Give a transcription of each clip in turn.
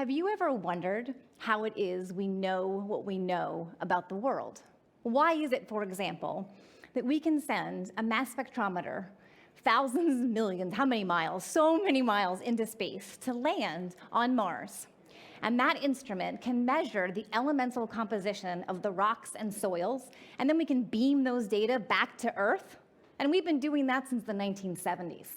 Have you ever wondered how it is we know what we know about the world? Why is it, for example, that we can send a mass spectrometer thousands, millions, how many miles? So many miles into space to land on Mars. And that instrument can measure the elemental composition of the rocks and soils, and then we can beam those data back to Earth. And we've been doing that since the 1970s.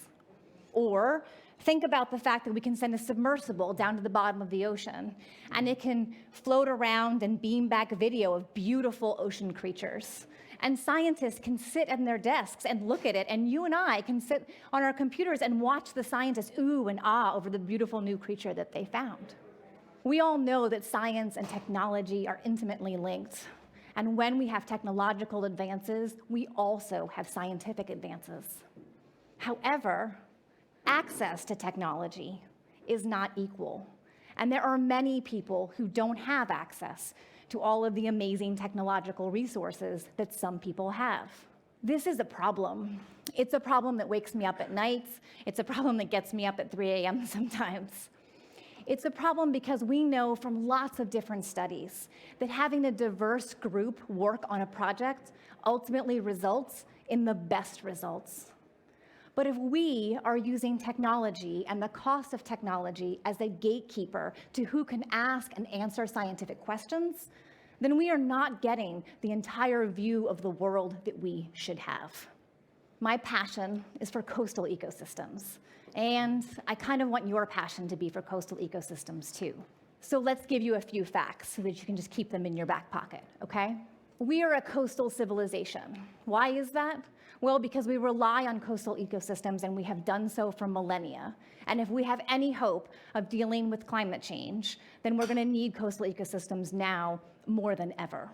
Or think about the fact that we can send a submersible down to the bottom of the ocean, and it can float around and beam back video of beautiful ocean creatures. And scientists can sit at their desks and look at it, and you and I can sit on our computers and watch the scientists ooh and ah over the beautiful new creature that they found. We all know that science and technology are intimately linked. And when we have technological advances, we also have scientific advances. However, access to technology is not equal. And there are many people who don't have access to all of the amazing technological resources that some people have. This is a problem. It's a problem that wakes me up at night. It's a problem that gets me up at 3 a.m. sometimes. It's a problem because we know from lots of different studies that having a diverse group work on a project ultimately results in the best results. But if we are using technology and the cost of technology as a gatekeeper to who can ask and answer scientific questions, then we are not getting the entire view of the world that we should have. My passion is for coastal ecosystems, and I kind of want your passion to be for coastal ecosystems too. So let's give you a few facts so that you can just keep them in your back pocket, okay? We are a coastal civilization. Why is that? Well, because we rely on coastal ecosystems and we have done so for millennia. And if we have any hope of dealing with climate change, then we're gonna need coastal ecosystems now more than ever.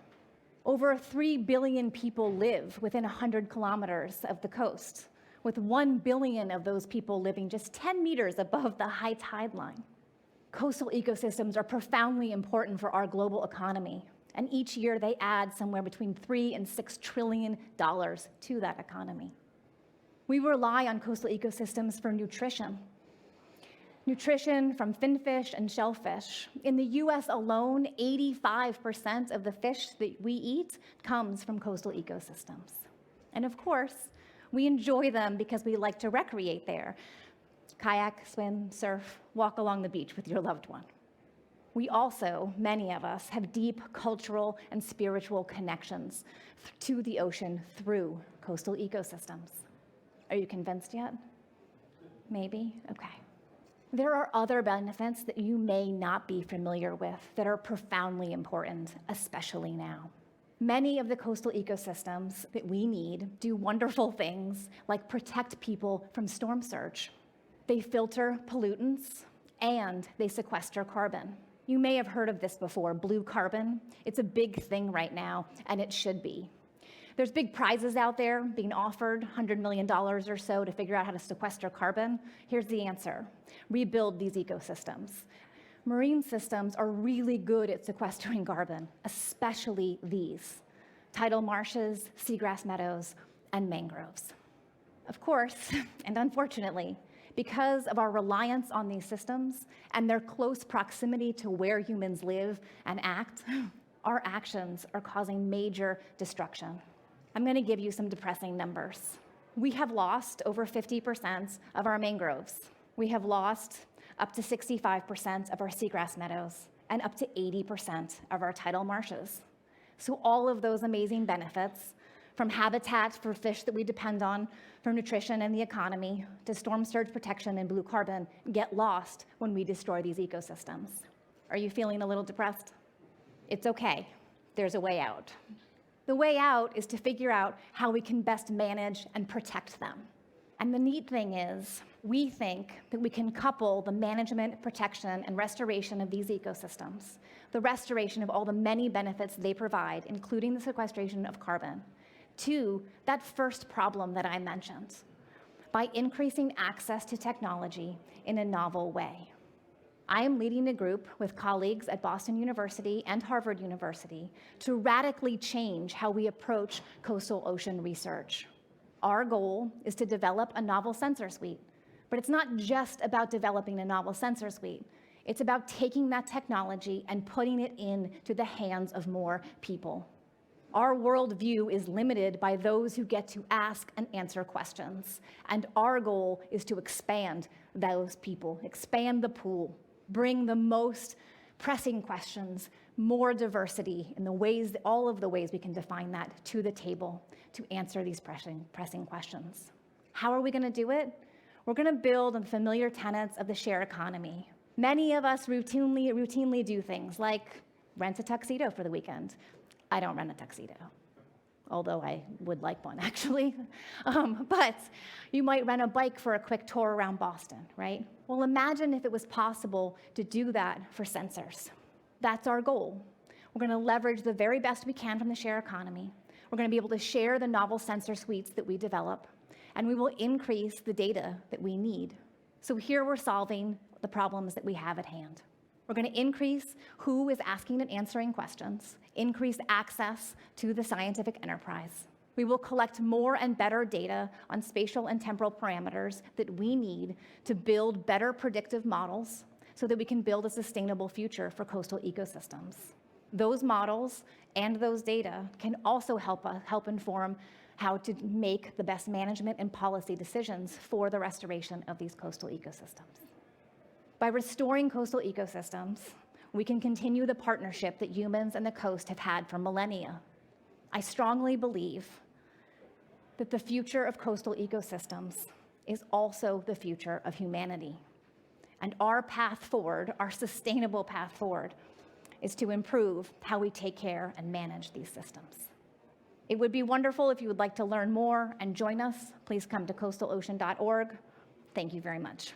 Over 3 billion people live within 100 kilometers of the coast, with 1 billion of those people living just 10 meters above the high tide line. Coastal ecosystems are profoundly important for our global economy, and each year they add somewhere between $3 and $6 trillion to that economy. We rely on coastal ecosystems for nutrition. Nutrition from finfish and shellfish. In the US alone, 85% of the fish that we eat comes from coastal ecosystems. And of course, we enjoy them because we like to recreate there. Kayak, swim, surf, walk along the beach with your loved one. We also, many of us, have deep cultural and spiritual connections to the ocean through coastal ecosystems. Are you convinced yet? Maybe? Okay. There are other benefits that you may not be familiar with that are profoundly important, especially now. Many of the coastal ecosystems that we need do wonderful things like protect people from storm surge. They filter pollutants and they sequester carbon. You may have heard of this before, blue carbon. It's a big thing right now, and it should be. There's big prizes out there being offered, $100 million or so to figure out how to sequester carbon. Here's the answer: rebuild these ecosystems. Marine systems are really good at sequestering carbon, especially these: tidal marshes, seagrass meadows, and mangroves. Of course, and unfortunately, because of our reliance on these systems and their close proximity to where humans live and act, our actions are causing major destruction. I'm going to give you some depressing numbers. We have lost over 50% of our mangroves. We have lost up to 65% of our seagrass meadows and up to 80% of our tidal marshes. So all of those amazing benefits, from habitat for fish that we depend on for nutrition and the economy, to storm surge protection and blue carbon, get lost when we destroy these ecosystems. Are you feeling a little depressed? It's okay. There's a way out. The way out is to figure out how we can best manage and protect them. And the neat thing is, we think that we can couple the management, protection, and restoration of these ecosystems, the restoration of all the many benefits they provide, including the sequestration of carbon, to that first problem that I mentioned, by increasing access to technology in a novel way. I am leading a group with colleagues at Boston University and Harvard University to radically change how we approach coastal ocean research. Our goal is to develop a novel sensor suite, but it's not just about developing a novel sensor suite. It's about taking that technology and putting it into the hands of more people. Our worldview is limited by those who get to ask and answer questions. And our goal is to expand those people, expand the pool, bring the most pressing questions, more diversity in the ways, all of the ways we can define that, to the table to answer these pressing questions. How are we going to do it? We're going to build on the familiar tenets of the share economy. Many of us routinely do things like rent a tuxedo for the weekend. I don't rent a tuxedo, although I would like one, actually. But you might rent a bike for a quick tour around Boston, right? Well, imagine if it was possible to do that for sensors. That's our goal. We're going to leverage the very best we can from the share economy. We're going to be able to share the novel sensor suites that we develop, and we will increase the data that we need. So here we're solving the problems that we have at hand. We're going to increase who is asking and answering questions, increase access to the scientific enterprise. We will collect more and better data on spatial and temporal parameters that we need to build better predictive models so that we can build a sustainable future for coastal ecosystems. Those models and those data can also help inform how to make the best management and policy decisions for the restoration of these coastal ecosystems. By restoring coastal ecosystems, we can continue the partnership that humans and the coast have had for millennia. I strongly believe that the future of coastal ecosystems is also the future of humanity. And our path forward, our sustainable path forward, is to improve how we take care and manage these systems. It would be wonderful if you would like to learn more and join us. Please come to coastalocean.org. Thank you very much.